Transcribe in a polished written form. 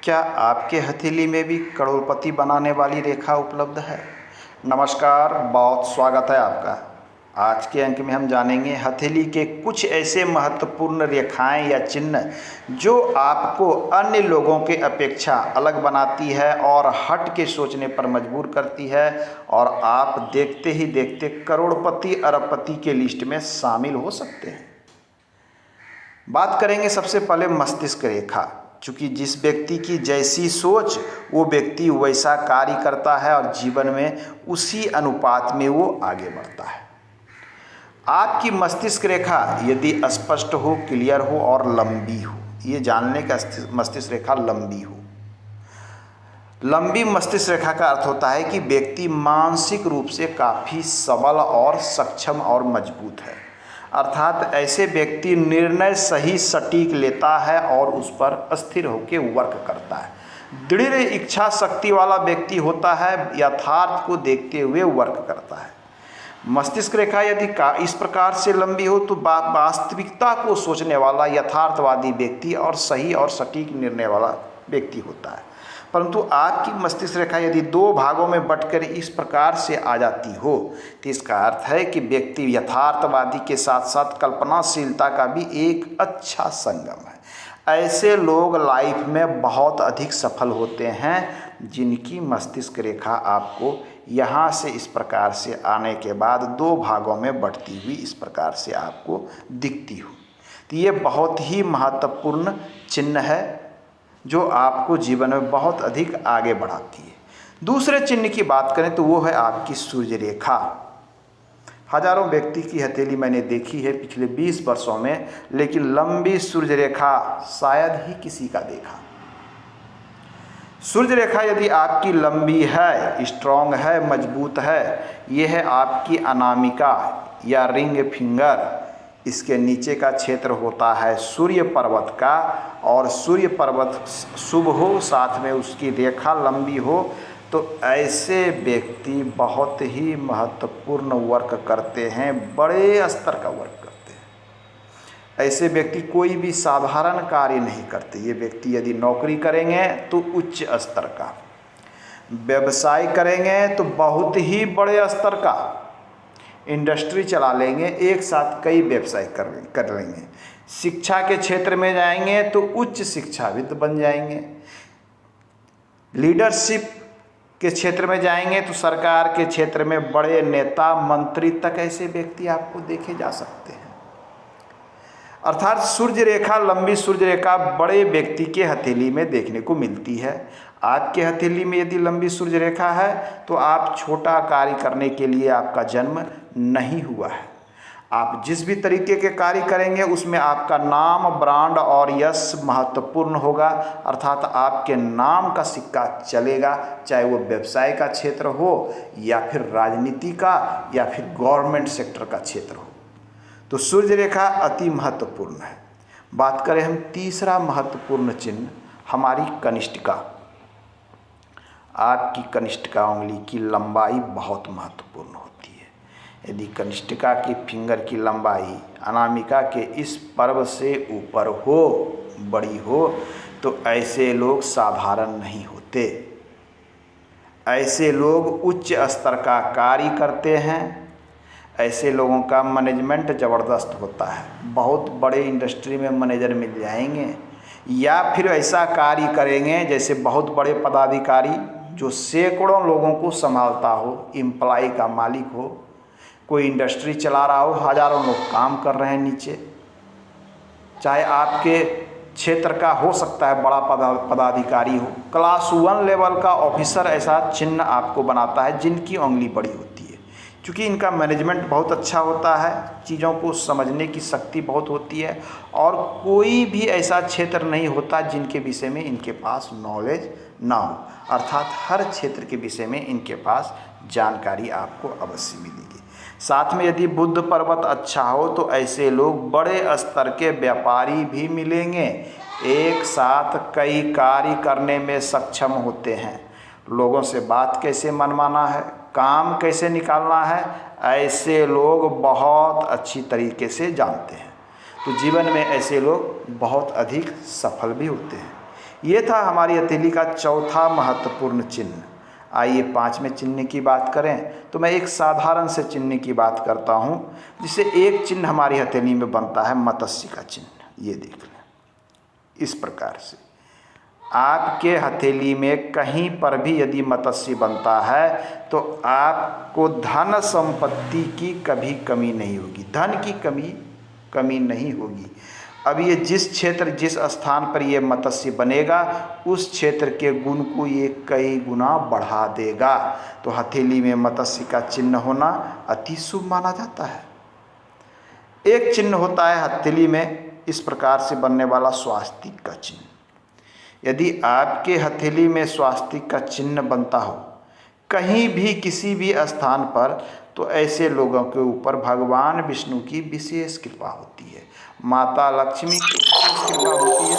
क्या आपके हथेली में भी करोड़पति बनाने वाली रेखा उपलब्ध है? नमस्कार, बहुत स्वागत है आपका। आज के अंक में हम जानेंगे हथेली के कुछ ऐसे महत्वपूर्ण रेखाएं या चिन्ह जो आपको अन्य लोगों के अपेक्षा अलग बनाती है और हट के सोचने पर मजबूर करती है, और आप देखते ही देखते करोड़पति अरबपति के लिस्ट में शामिल हो सकते हैं। बात करेंगे सबसे पहले मस्तिष्क रेखा। चूँकि जिस व्यक्ति की जैसी सोच वो व्यक्ति वैसा कार्य करता है और जीवन में उसी अनुपात में वो आगे बढ़ता है। आपकी मस्तिष्क रेखा यदि स्पष्ट हो, क्लियर हो और लंबी हो, ये जानने का मस्तिष्क रेखा लंबी हो। लंबी मस्तिष्क रेखा का अर्थ होता है कि व्यक्ति मानसिक रूप से काफ़ी सबल और सक्षम और मजबूत है। अर्थात ऐसे व्यक्ति निर्णय सही सटीक लेता है और उस पर स्थिर होकर वर्क करता है। दृढ़ इच्छा शक्ति वाला व्यक्ति होता है, यथार्थ को देखते हुए वर्क करता है। मस्तिष्क रेखा यदि इस प्रकार से लंबी हो तो वास्तविकता को सोचने वाला यथार्थवादी व्यक्ति और सही और सटीक निर्णय वाला व्यक्ति होता है। परंतु आपकी मस्तिष्क रेखा यदि दो भागों में बंटकर इस प्रकार से आ जाती हो तो इसका अर्थ है कि व्यक्ति यथार्थवादी के साथ साथ कल्पनाशीलता का भी एक अच्छा संगम है। ऐसे लोग लाइफ में बहुत अधिक सफल होते हैं जिनकी मस्तिष्क रेखा आपको यहाँ से इस प्रकार से आने के बाद दो भागों में बंटती हुई इस प्रकार से आपको दिखती हो। तो ये बहुत ही महत्वपूर्ण चिन्ह है जो आपको जीवन में बहुत अधिक आगे बढ़ाती है। दूसरे चिन्ह की बात करें तो वो है आपकी सूर्य रेखा। हजारों व्यक्ति की हथेली मैंने देखी है पिछले 20 वर्षों में, लेकिन लंबी सूर्य रेखा शायद ही किसी का देखा। सूर्य रेखा यदि आपकी लंबी है, स्ट्रॉन्ग है, मजबूत है, ये है आपकी अनामिका या रिंग फिंगर। इसके नीचे का क्षेत्र होता है सूर्य पर्वत का, और सूर्य पर्वत शुभ हो, साथ में उसकी रेखा लंबी हो, तो ऐसे व्यक्ति बहुत ही महत्वपूर्ण वर्क करते हैं, बड़े स्तर का वर्क करते हैं। ऐसे व्यक्ति कोई भी साधारण कार्य नहीं करते। ये व्यक्ति यदि नौकरी करेंगे तो उच्च स्तर का, व्यवसाय करेंगे तो बहुत ही बड़े स्तर का, इंडस्ट्री चला लेंगे, एक साथ कई व्यवसाय कर लेंगे। शिक्षा के क्षेत्र में जाएंगे तो उच्च शिक्षाविद बन जाएंगे। लीडरशिप के क्षेत्र में जाएंगे तो सरकार के क्षेत्र में बड़े नेता, मंत्री तक ऐसे व्यक्ति आपको देखे जा सकते हैं। अर्थात सूर्य रेखा, लंबी सूर्य रेखा बड़े व्यक्ति के हथेली में देखने को मिलती है। आपके हथेली में यदि लंबी सूर्य रेखा है तो आप छोटा कार्य करने के लिए आपका जन्म नहीं हुआ है। आप जिस भी तरीके के कार्य करेंगे उसमें आपका नाम, ब्रांड और यश महत्वपूर्ण होगा। अर्थात आपके नाम का सिक्का चलेगा, चाहे वो व्यवसाय का क्षेत्र हो या फिर राजनीति का या फिर गवर्नमेंट सेक्टर का क्षेत्र हो। तो सूर्य रेखा अति महत्वपूर्ण है। बात करें हम तीसरा महत्वपूर्ण चिन्ह, हमारी कनिष्ठिका। आपकी कनिष्ठिका उंगली की लंबाई बहुत महत्वपूर्ण होती है। यदि कनिष्ठिका की फिंगर की लंबाई अनामिका के इस पर्व से ऊपर हो, बड़ी हो, तो ऐसे लोग साधारण नहीं होते। ऐसे लोग उच्च स्तर का कार्य करते हैं। ऐसे लोगों का मैनेजमेंट ज़बरदस्त होता है। बहुत बड़े इंडस्ट्री में मैनेजर मिल जाएंगे, या फिर ऐसा कार्य करेंगे जैसे बहुत बड़े पदाधिकारी जो सैकड़ों लोगों को संभालता हो, एम्प्लॉय का मालिक हो, कोई इंडस्ट्री चला रहा हो, हजारों लोग काम कर रहे हैं नीचे। चाहे आपके क्षेत्र का हो सकता है बड़ा पदाधिकारी हो, क्लास 1 लेवल का ऑफिसर ऐसा चिन्ह आपको बनाता है जिनकी उंगली बड़ी होती है। क्योंकि इनका मैनेजमेंट बहुत अच्छा होता है, चीज़ों को समझने की शक्ति बहुत होती है, और कोई भी ऐसा क्षेत्र नहीं होता जिनके विषय में इनके पास नॉलेज ना हो। अर्थात हर क्षेत्र के विषय में इनके पास जानकारी आपको अवश्य मिलेगी। साथ में यदि बुध पर्वत अच्छा हो तो ऐसे लोग बड़े स्तर के व्यापारी भी मिलेंगे, एक साथ कई कार्य करने में सक्षम होते हैं। लोगों से बात कैसे मनवाना है, काम कैसे निकालना है, ऐसे लोग बहुत अच्छी तरीके से जानते हैं। तो जीवन में ऐसे लोग बहुत अधिक सफल भी होते हैं। ये था हमारी हथेली का चौथा महत्वपूर्ण चिन्ह। आइए पांचवें चिन्ह की बात करें तो मैं एक साधारण से चिन्ह की बात करता हूँ, जिसे एक चिन्ह हमारी हथेली में बनता है, मत्स्य का चिन्ह। ये देख लें, इस प्रकार से आपके हथेली में कहीं पर भी यदि मत्स्य बनता है तो आपको धन संपत्ति की कभी कमी नहीं होगी, धन की कमी नहीं होगी। अब ये जिस क्षेत्र, जिस स्थान पर ये मत्स्य बनेगा, उस क्षेत्र के गुण को ये कई गुना बढ़ा देगा। तो हथेली में मत्स्य का चिन्ह होना अति शुभ माना जाता है। एक चिन्ह होता है हथेली में इस प्रकार से बनने वाला स्वास्तिक का चिन्ह। यदि आपके हथेली में स्वास्तिक का चिन्ह बनता हो कहीं भी किसी भी स्थान पर, तो ऐसे लोगों के ऊपर भगवान विष्णु की विशेष कृपा होती है, माता लक्ष्मी की विशेष कृपा होती है।